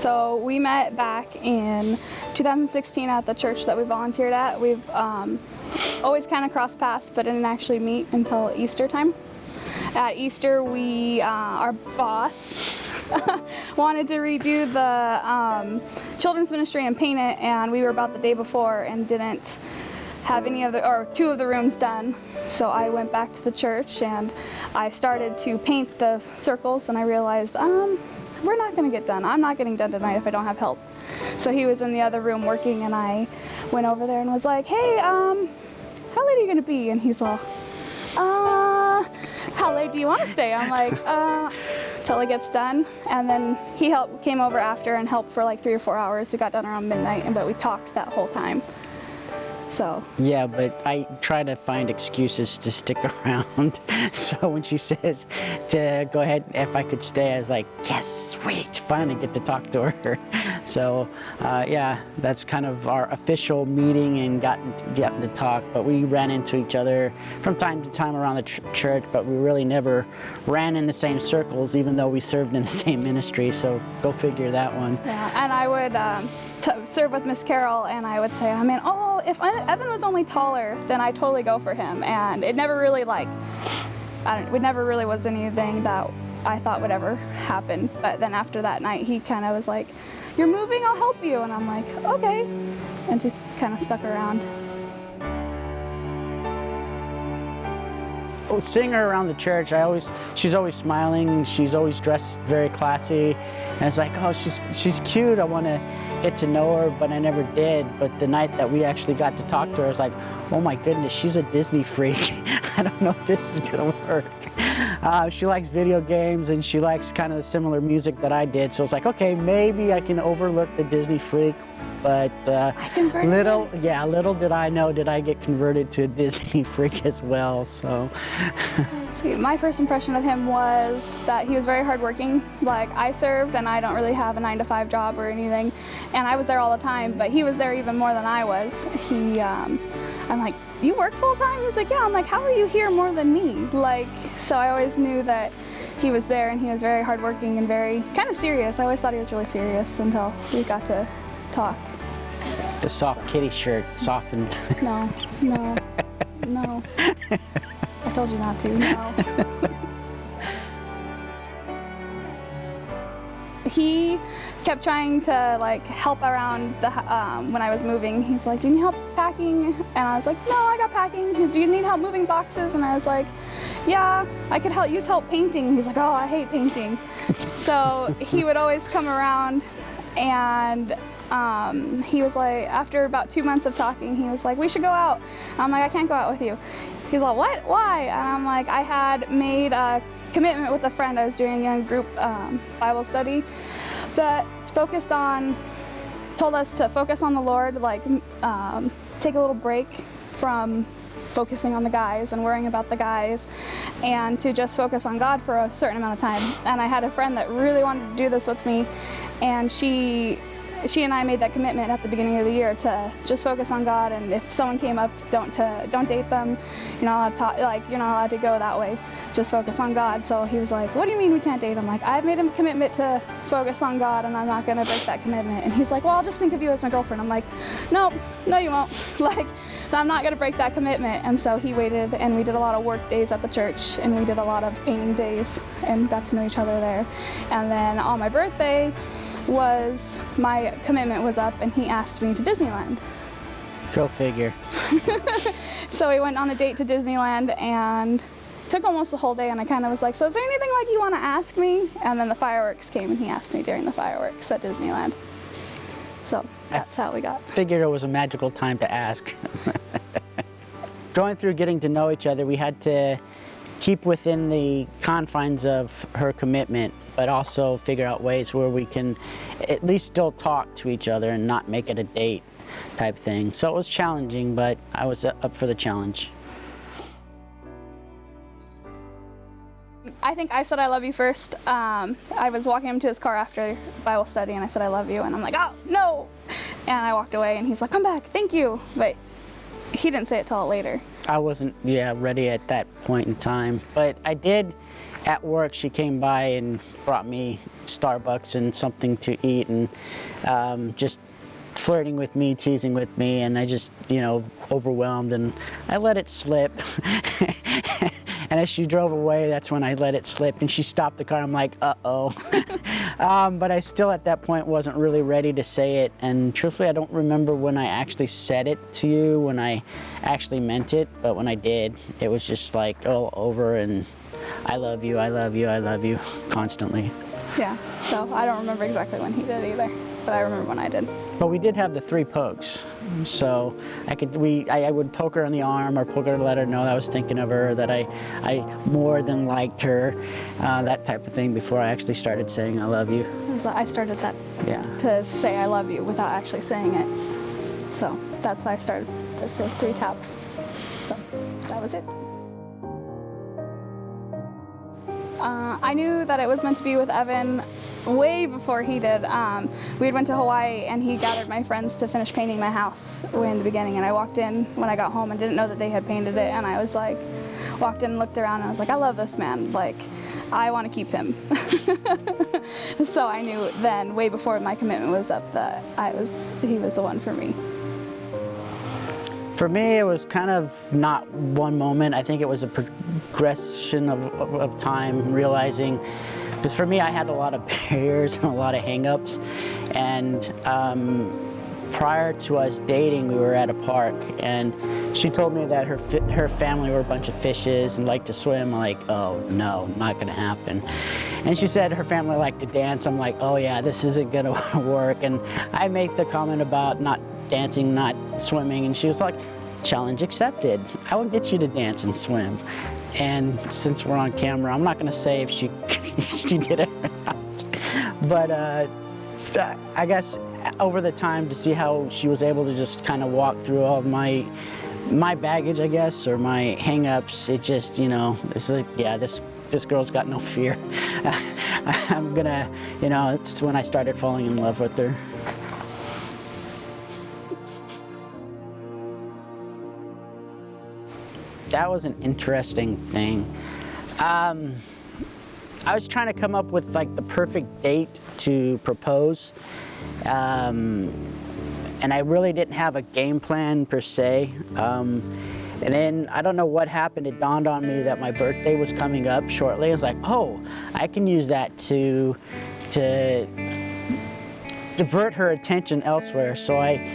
So we met back in 2016 at the church that we volunteered at. We've always kind of crossed paths, but didn't actually meet until Easter time. At Easter, our boss wanted to redo the children's ministry and paint it, and we were about the day before and didn't have two of the rooms done. So I went back to the church and I started to paint the circles, and I realized, we're not going to get done. I'm not getting done tonight if I don't have help. So he was in the other room working, and I went over there and was like, hey, how late are you going to be? And he's all, how late do you want to stay? I'm like, till it gets done. And then he came over after and helped for like 3 or 4 hours. We got done around midnight, but we talked that whole time. So. Yeah, but I try to find excuses to stick around. So when she says to go ahead, if I could stay, I was like, yes, sweet, finally get to talk to her. So yeah, that's kind of our official meeting and getting to talk. But we ran into each other from time to time around the church, but we really never ran in the same circles, even though we served in the same ministry. So go figure that one. Yeah, and I would serve with Miss Carol, and I would say, if Evan was only taller, then I'd totally go for him. And it never really it never really was anything that I thought would ever happen. But then after that night, he kind of was like, you're moving, I'll help you. And I'm like, okay. And just kind of stuck around. Seeing her around the church, she's always smiling, she's always dressed very classy, and it's like, oh, she's cute, I want to get to know her, but I never did. But the night that we actually got to talk to her, I was like, oh my goodness, she's a Disney freak. I don't know if this is gonna work. She likes video games, and she likes kind of the similar music that I did, so it's like, okay, maybe I can overlook the Disney freak. But little did I know, did I get converted to a Disney freak as well, so. See, my first impression of him was that he was very hardworking. Like, I served, and I don't really have a 9-to-5 job or anything, and I was there all the time, but he was there even more than I was. I'm like, you work full time? He's like, yeah. I'm like, how are you here more than me? So I always knew that he was there, and he was very hardworking and very kind of serious. I always thought he was really serious until we got to talk. The soft kitty shirt softened. No. I told you not to, no. He kept trying to help around when I was moving. He's like, do you need help packing? And I was like, no, I got packing. He's, do you need help moving boxes? And I was like, yeah, I could use help painting. He's like, oh, I hate painting. So he would always come around, and he was like, after about 2 months of talking, he was like, we should go out. I'm like, I can't go out with you. He's like, what? Why? And I'm like, I had made a commitment with a friend. I was doing a young group Bible study that told us to focus on the Lord, take a little break from focusing on the guys and worrying about the guys, and to just focus on God for a certain amount of time. And I had a friend that really wanted to do this with me, and she and I made that commitment at the beginning of the year to just focus on God, and if someone came up, don't date them. You're not allowed to go that way. Just focus on God. So he was like, what do you mean we can't date? I'm like, I've made a commitment to focus on God, and I'm not going to break that commitment. And he's like, well, I'll just think of you as my girlfriend. I'm like, no, you won't. I'm not going to break that commitment. And so he waited, and we did a lot of work days at the church, and we did a lot of painting days, and got to know each other there. And then on my birthday, my commitment was up, and he asked me to Disneyland. Go figure. So we went on a date to Disneyland, and took almost the whole day, and I kind of was like, so is there anything you want to ask me? And then the fireworks came, and he asked me during the fireworks at Disneyland. So that's how we got. Figured it was a magical time to ask. Going through getting to know each other, we had to keep within the confines of her commitment, but also figure out ways where we can at least still talk to each other and not make it a date type thing. So it was challenging, but I was up for the challenge. I think I said I love you first. I was walking him to his car after Bible study, and I said I love you, and I'm like, oh, no! And I walked away, and he's like, come back, thank you. But he didn't say it till later. I wasn't ready at that point in time, but I did at work she came by and brought me Starbucks and something to eat, and just flirting with me, teasing with me, and I just, you know, overwhelmed, and I let it slip. And as she drove away, that's when I let it slip, and she stopped the car. I'm like, uh-oh. But I still at that point wasn't really ready to say it, and truthfully I don't remember when I actually said it to you, when I actually meant it, but when I did, it was just like all over, and I love you, I love you, I love you, constantly. Yeah, so I don't remember exactly when he did either, but I remember when I did. But we did have the 3 pokes, so I would poke her on the arm or poke her to let her know that I was thinking of her, that I more than liked her, that type of thing, before I actually started saying I love you. I started that to say I love you without actually saying it. So that's how I started. There's the 3 taps. So that was it. I knew that it was meant to be with Evan way before he did. We had went to Hawaii and he gathered my friends to finish painting my house way in the beginning, and I walked in when I got home and didn't know that they had painted it, and I was like, walked in and looked around and I was like, I love this man, like, I want to keep him. So I knew then, way before my commitment was up, that he was the one for me. For me, it was kind of not one moment. I think it was a progression of time, realizing, because for me, I had a lot of barriers and a lot of hang-ups, and prior to us dating, we were at a park, and she told me that her family were a bunch of fishes and liked to swim. I'm like, oh no, not gonna happen. And she said her family liked to dance. I'm like, oh yeah, this isn't gonna work. And I made the comment about not dancing, not swimming, and she was like, challenge accepted. I will get you to dance and swim. And since we're on camera, I'm not gonna say if she she did it or not. But I guess over the time, to see how she was able to just kind of walk through all of my baggage, I guess, or my hang-ups, it just, you know, it's like, yeah, this girl's got no fear. I'm gonna, you know, it's when I started falling in love with her. That was an interesting thing. I was trying to come up with like the perfect date to propose. And I really didn't have a game plan per se. And then I don't know what happened, it dawned on me that my birthday was coming up shortly. I was like, oh, I can use that to divert her attention elsewhere. So I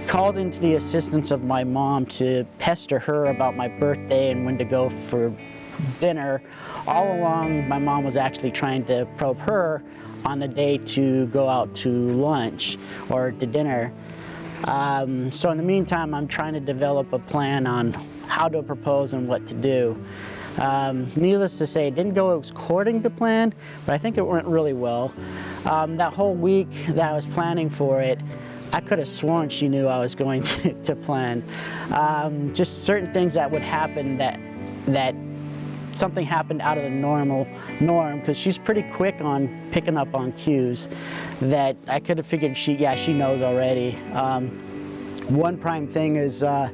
called into the assistance of my mom to pester her about my birthday and when to go for dinner. All along, my mom was actually trying to probe her on the day to go out to lunch or to dinner. So in the meantime, I'm trying to develop a plan on how to propose and what to do. Needless to say, it didn't go according to plan, but I think it went really well. That whole week that I was planning for it, I could have sworn she knew I was going to plan. Just certain things that would happen that something happened out of the norm, because she's pretty quick on picking up on cues that I could have figured she knows already. One prime thing is I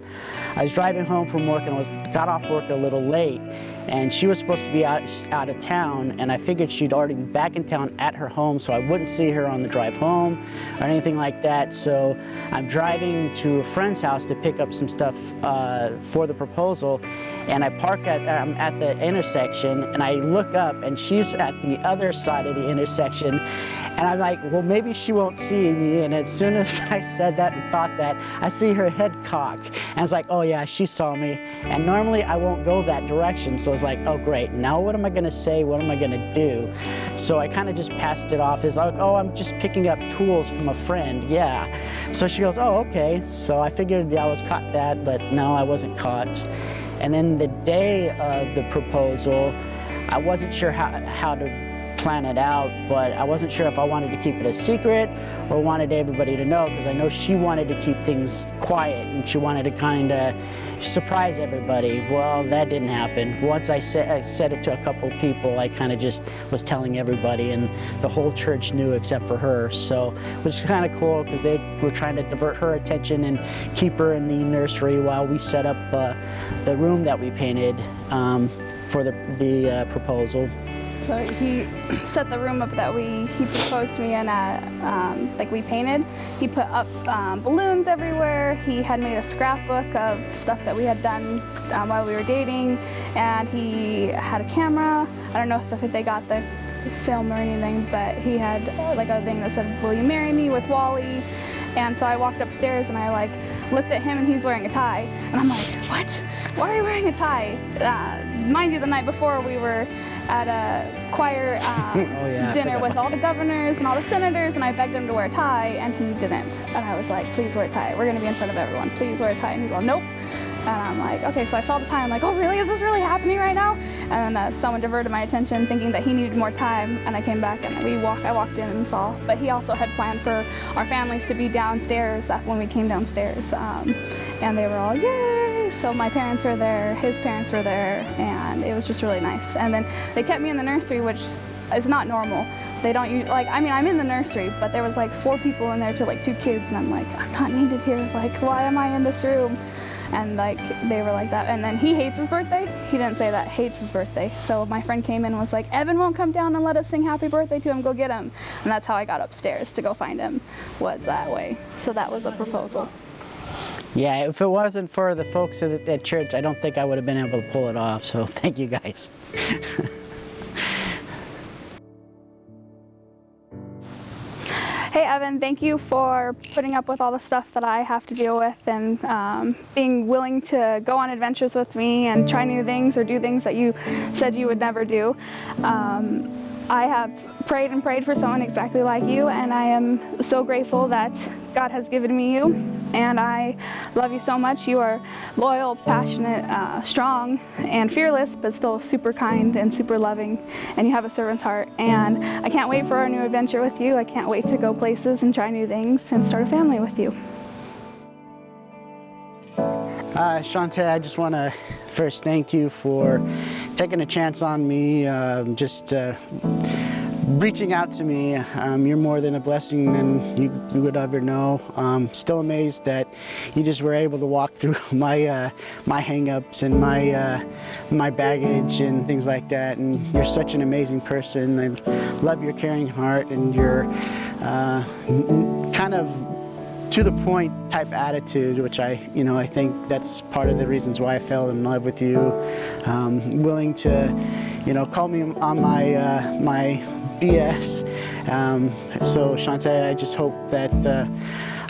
was driving home from work and got off work a little late, and she was supposed to be out of town, and I figured she'd already be back in town at her home, so I wouldn't see her on the drive home or anything like that. So I'm driving to a friend's house to pick up some stuff for the proposal, and I park at the intersection, and I look up, and she's at the other side of the intersection, and I'm like, well, maybe she won't see me. And as soon as I said that and thought that, I see her head cock, and it's like, oh yeah, she saw me. And normally I won't go that direction, so it's like, oh great, now what am I gonna say, what am I gonna do? So I kind of just passed it off as like, oh, I'm just picking up tools from a friend, yeah. So she goes, oh, okay. So I figured I was caught that, but no, I wasn't caught. And then the day of the proposal, I wasn't sure how to plan it out, but I wasn't sure if I wanted to keep it a secret or wanted everybody to know, because I know she wanted to keep things quiet and she wanted to kind of surprise everybody. Well, that didn't happen. Once I said it to a couple people, I kind of just was telling everybody, and the whole church knew except for her. So it was kind of cool, because they were trying to divert her attention and keep her in the nursery while we set up the room that we painted for the proposal. So he set the room up that he proposed to me in like we painted. He put up balloons everywhere. He had made a scrapbook of stuff that we had done while we were dating, and he had a camera. I don't know if they got the film or anything, but he had like a thing that said, "Will you marry me?" with Wally. And so I walked upstairs and I like looked at him and he's wearing a tie. And I'm like, what? Why are you wearing a tie? Mind you, the night before we were at a choir dinner with all the governors and all the senators, and I begged him to wear a tie and he didn't. And I was like, please wear a tie. We're gonna be in front of everyone. Please wear a tie. And he's like, nope. And I'm like, okay, so I saw the tie. I'm like, oh really? Is this really happening right now? And then someone diverted my attention thinking that he needed more time, and I came back and I walked in and saw. But he also had planned for our families to be downstairs when we came downstairs. And they were all, yay! So my parents were there, his parents were there, and it was just really nice. And then they kept me in the nursery, which is not normal. They don't use, like, I mean, I'm in the nursery, but there was like 4 people in there to like 2 kids, and I'm like, I'm not needed here. Like, why am I in this room? And like they were like that. And then he hates his birthday. He didn't say that, hates his birthday. So my friend came in and was like, Evan won't come down and let us sing happy birthday to him, go get him. And that's how I got upstairs to go find him, was that way. So that was a proposal. Yeah, if it wasn't for the folks at church, I don't think I would have been able to pull it off. So thank you guys. Hey Evan, thank you for putting up with all the stuff that I have to deal with, and being willing to go on adventures with me and try new things or do things that you said you would never do. I have prayed and prayed for someone exactly like you, and I am so grateful that God has given me you, and I love you so much. You are loyal, passionate, strong, and fearless, but still super kind and super loving, and you have a servant's heart, and I can't wait for our new adventure with you. I can't wait to go places and try new things and start a family with you. Chantey, I just want to first thank you for taking a chance on me, reaching out to me. You're more than a blessing than you would ever know. Still amazed that you just were able to walk through my hang-ups and my baggage and things like that. And you're such an amazing person. I love your caring heart and your kind of to the point type attitude, which I think that's part of the reasons why I fell in love with you. Willing to, call me on my BS. So Chantey, I just hope that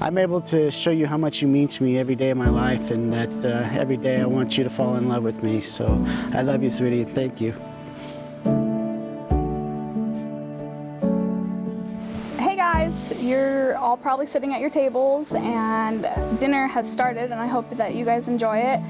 I'm able to show you how much you mean to me every day of my life, and that every day I want you to fall in love with me. So I love you, sweetie, and thank you. You're all probably sitting at your tables and dinner has started, and I hope that you guys enjoy it.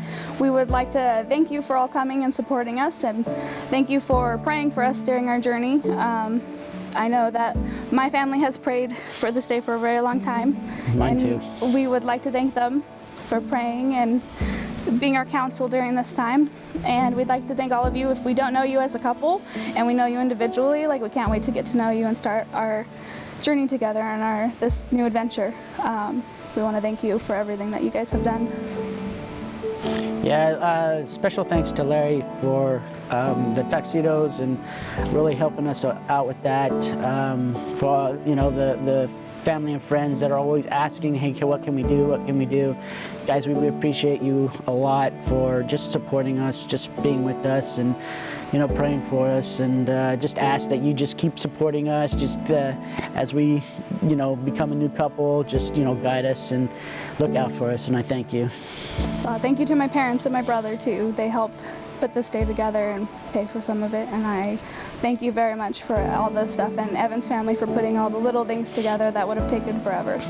We would like to thank you for all coming and supporting us, and thank you for praying for us during our journey. I know that my family has prayed for this day for a very long time. Mine too. We would like to thank them for praying and being our counsel during this time. And we'd like to thank all of you. If we don't know you as a couple and we know you individually, like, we can't wait to get to know you and start our journey together on this new adventure. We want to thank you for everything that you guys have done. Yeah, special thanks to Larry for the tuxedos and really helping us out with that. For the family and friends that are always asking, hey, what can we do? What can we do? Guys, we appreciate you a lot for just supporting us, just being with us, and praying for us, and just ask that you just keep supporting us, just as we, become a new couple, just, guide us and look out for us, and I thank you. Thank you to my parents and my brother, too. They helped put this day together and pay for some of it, and I thank you very much for all this stuff, and Evan's family for putting all the little things together that would have taken forever.